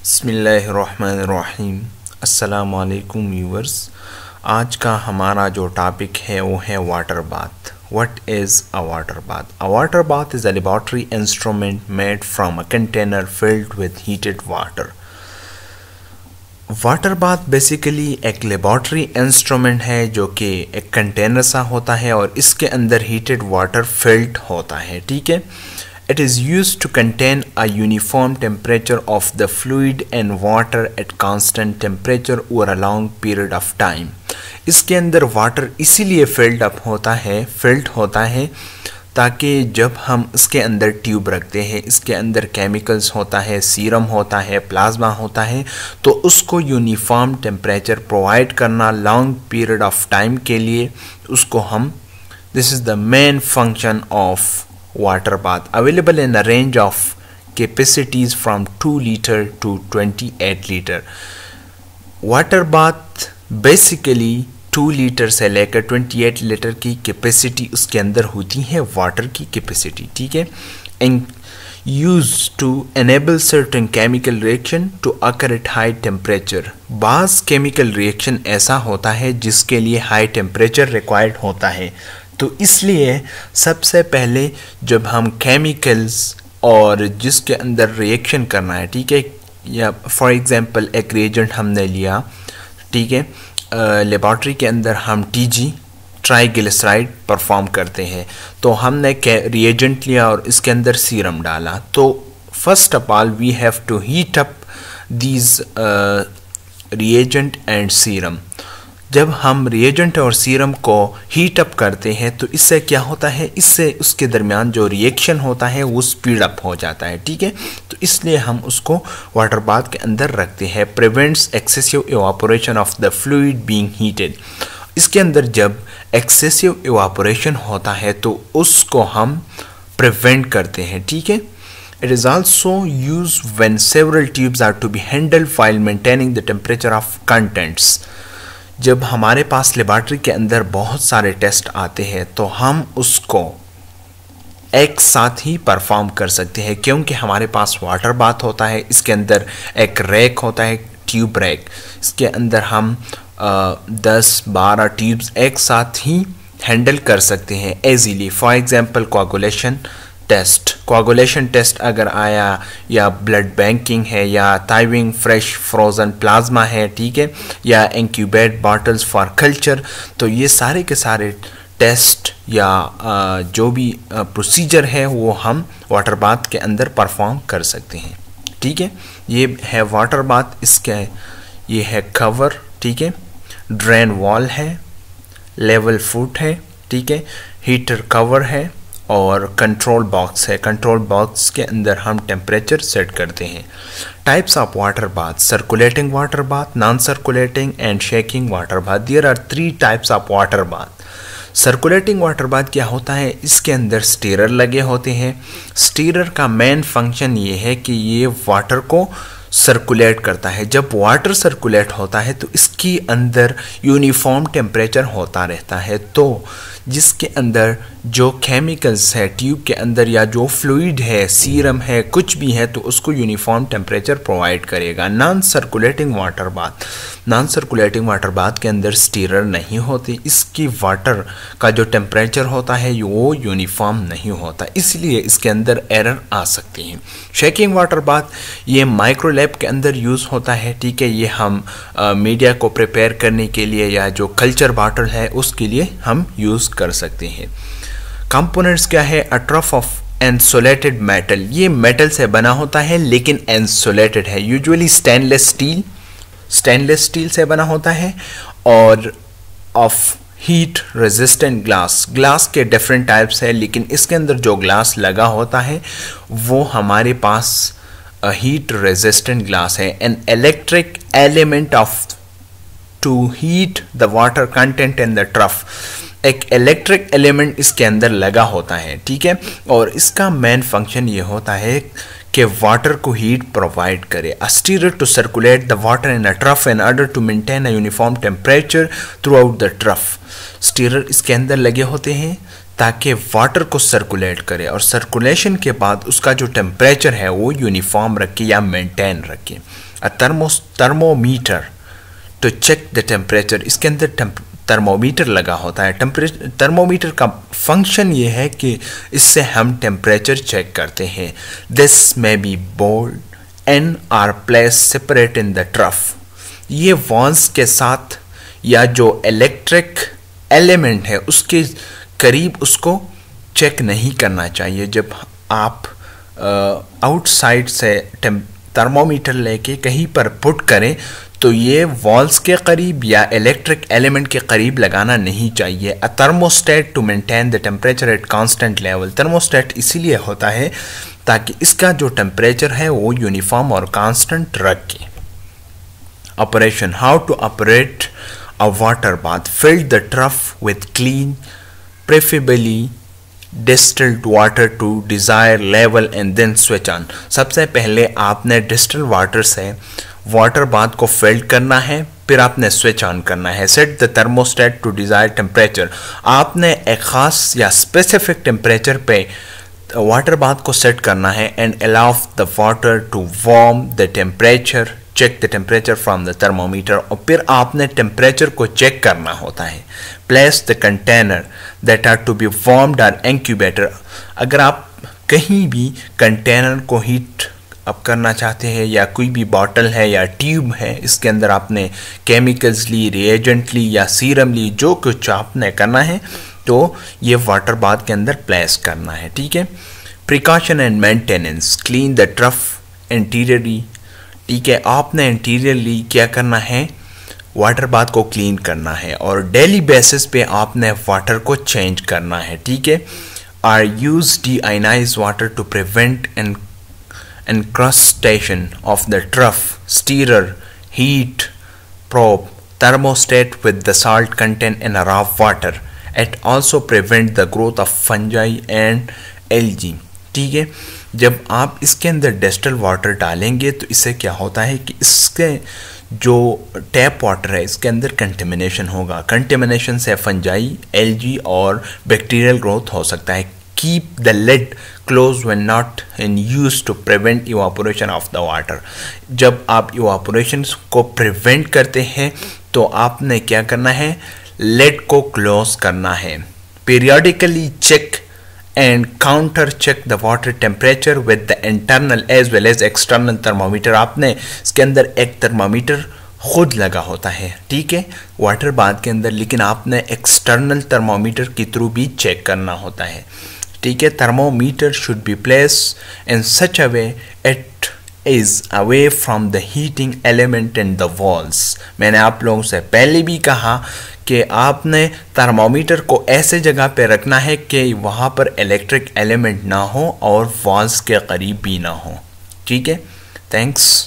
बिस्मिल्लाहिर्रहमानिर्रहीम। अस्सलाम वालेकुम व्यूअर्स। आज का हमारा जो टॉपिक है वो है water bath. What is a water bath? A water bath is a laboratory instrument made from a container filled with heated water. Water bath basically एक लेबॉरेटरी इंस्ट्रूमेंट है जो कि एक कंटेनर सा होता है और इसके अंदर हीटेड वाटर फिल्ड होता है। ठीक है। It is used to contain a uniform temperature of the fluid and water at constant temperature over a long period of time. इसके अंदर वाटर इसीलिए फिल्ड होता है ताकि जब हम इसके अंदर ट्यूब रखते हैं, इसके अंदर केमिकल्स होता है, सीरम होता है, प्लाज्मा होता है, तो उसको यूनिफॉर्म टेम्परेचर प्रोवाइड करना लॉन्ग पीरियड ऑफ टाइम के लिए उसको हम this is the main function of water bath, available in a range of capacities from 2 liter to 28 liter. Water bath basically 2 litre से लेकर 28 लीटर की कैपेसिटी उसके अंदर होती है, वाटर की कैपेसिटी। ठीक है। and used to enable certain chemical reaction to occur at high temperature. बाज़ केमिकल रिएक्शन ऐसा होता है जिसके लिए हाई टेम्परेचर रिक्वायर्ड होता है, तो इसलिए सबसे पहले जब हम केमिकल्स और जिसके अंदर रिएक्शन करना है, ठीक है, या फॉर एग्जांपल एक रिएजेंट हमने लिया, ठीक है, लेबॉरेटरी के अंदर हम टीजी ट्राइग्लिसराइड परफॉर्म करते हैं, तो हमने रिएजेंट लिया और इसके अंदर सीरम डाला, तो first of all we have to heat up these reagent and serum. जब हम रिएजेंट और सीरम को हीट अप करते हैं तो इससे क्या होता है, इससे उसके दरमियान जो रिएक्शन होता है वो स्पीड अप हो जाता है। ठीक है। तो इसलिए हम उसको वाटर बाथ के अंदर रखते हैं। Prevents excessive evaporation of the fluid being heated. इसके अंदर जब एक्सेसिव इवापोरेशन होता है तो उसको हम प्रिवेंट करते हैं। ठीक है। It is also used when several tubes are to be handled while maintaining the temperature of contents. जब हमारे पास लेबॉरेटरी के अंदर बहुत सारे टेस्ट आते हैं तो हम उसको एक साथ ही परफॉर्म कर सकते हैं, क्योंकि हमारे पास वाटर बाथ होता है, इसके अंदर एक रैक होता है, ट्यूब रैक, इसके अंदर हम 10-12 ट्यूब्स एक साथ ही हैंडल कर सकते हैं एजीली। फॉर एग्जांपल कोआगुलेशन टेस्ट अगर आया, या ब्लड बैंकिंग है, या थाइविंग फ्रेश फ्रोज़न प्लाज्मा है, ठीक है, या इंक्यूबेट बॉटल्स फॉर कल्चर, तो ये सारे के सारे टेस्ट या जो भी प्रोसीजर है वो हम वाटर बाथ के अंदर परफॉर्म कर सकते हैं। ठीक है। ये है वाटर बाथ, इसके ये है कवर, ठीक है, ड्रेन वॉल है, लेवल फुट है, ठीक है, हीटर कवर है और कंट्रोल बॉक्स है। कंट्रोल बॉक्स के अंदर हम टेम्परेचर सेट करते हैं। Types of water bath: circulating water bath, non circulating and shaking water bath. There are 3 types of water bath. Circulating water bath क्या होता है, इसके अंदर स्टीरर लगे होते हैं। स्टीरर का मेन फंक्शन ये है कि ये वाटर को सर्कुलेट करता है। जब वाटर सर्कुलेट होता है तो इसके अंदर यूनिफॉर्म टेम्परेचर होता रहता है, तो जिसके अंदर जो केमिकल्स है ट्यूब के अंदर या जो फ्लूइड है, सीरम है, कुछ भी है, तो उसको यूनिफॉर्म टेम्परेचर प्रोवाइड करेगा। नॉन सर्कुलेटिंग वाटर बाथ के अंदर स्टीरर नहीं होते, इसकी वाटर का जो टेम्परेचर होता है वो यूनिफॉर्म नहीं होता, इसलिए इसके अंदर एरर आ सकती है। शेकिंग वाटर बाथ ये माइक्रोलैब के अंदर यूज़ होता है। ठीक है। ये हम मीडिया को प्रिपेयर करने के लिए या जो कल्चर बॉटल है उसके लिए हम यूज़ कर सकते हैं। कंपोनेंट्स क्या है? अ ट्रफ ऑफ इंसुलेटेड मेटल। ये मेटल से बना होता है लेकिन इंसुलेटेड है, यूजुअली स्टेनलेस स्टील से बना होता है, और ऑफ हीट रेजिस्टेंट ग्लास के डिफरेंट टाइप्स है, लेकिन इसके अंदर जो ग्लास लगा होता है वो हमारे पास हीट रेजिस्टेंट ग्लास है। An electric element of to heat the water content in the trough. एक इलेक्ट्रिक एलिमेंट इसके अंदर लगा होता है। ठीक है। और इसका मेन फंक्शन ये होता है कि वाटर को हीट प्रोवाइड करे। A stirrer to circulate the water in a trough in order to maintain a uniform temperature throughout the trough. Stirrer इसके अंदर लगे होते हैं ताकि वाटर को सर्कुलेट करे और सर्कुलेशन के बाद उसका जो टेम्परेचर है वो यूनिफॉर्म रखे या मेंटेन रखे। Thermometer to check the temperature, इसके अंदर थर्मोमीटर लगा होता है। थर्मोमीटर का फंक्शन ये है कि इससे हम टेम्परेचर चेक करते हैं। This may be bold and are place separate in the trough. ये वॉल्स के साथ या जो इलेक्ट्रिक एलिमेंट है उसके करीब उसको चेक नहीं करना चाहिए। जब आप आउटसाइड से थर्मोमीटर लेके कहीं पर पुट करें तो ये वॉल्स के करीब या इलेक्ट्रिक एलिमेंट के करीब लगाना नहीं चाहिए। A thermostat to maintain the temperature at constant level. Thermostat इसीलिए होता है ताकि इसका जो टेम्परेचर है वो यूनिफॉर्म और कांस्टेंट रखे। Operation, how to operate a water bath. Fill the trough with clean preferably distilled water to desired level and then switch on। सबसे पहले आपने डिस्टिल वाटर से वाटर बाथ को फिल करना है, फिर आपने स्विच ऑन करना है। Set the thermostat to desired temperature. आपने एक खास या स्पेसिफिक टेम्परेचर पे वाटर बाथ को सेट करना है। And allow the water to warm the temperature, check the temperature from the thermometer. और फिर आपने टेम्परेचर को चेक करना होता है। Place the container that are to be warmed are incubator. अगर आप कहीं भी कंटेनर को हीट अप करना चाहते हैं या कोई भी बॉटल है या ट्यूब है, इसके अंदर आपने केमिकल्स ली, रिएजेंट ली या सीरम ली, जो कुछ आपने करना है तो ये वाटर बाथ के अंदर प्लेस करना है। ठीक है। Precaution and maintenance, clean the trough interiorly. ठीक है, आपने इंटीरियरली क्या करना है, वाटर बाथ को क्लीन करना है और डेली बेसिस पे आपने वाटर को चेंज करना है। ठीक है। Are use deionised water to prevent encrustation of the trough, stirrer, heat probe, thermostat with the salt content in a raw water. It also prevent the growth of fungi and algae। ठीक है, जब आप इसके अंदर distil water डालेंगे तो इससे क्या होता है कि इसके जो टैप वाटर है इसके अंदर कंटेमिनेशन होगा। कंटेमिनेशन से फंजाई, एल्गी और बैक्टीरियल ग्रोथ हो सकता है। Keep the lid closed when not in use to prevent evaporation of the water। जब आप evaporation को prevent करते हैं तो आपने क्या करना है, lid को close करना है। Periodically check and counter check the water temperature with the internal as well as external thermometer। आपने इसके अंदर एक थर्मामीटर खुद लगा होता है, ठीक है, वाटर बाथ के अंदर, लेकिन आपने एक्सटर्नल थर्मामीटर के थ्रू भी चेक करना होता है। ठीक है। Thermometer should be placed in such a way it is away from the heating element in the walls. मैंने आप लोगों से पहले भी कहा कि आपने थर्मोमीटर को ऐसे जगह पे रखना है कि वहाँ पर इलेक्ट्रिक एलिमेंट ना हो और वॉल्स के करीब भी ना हो। ठीक है। थैंक्स।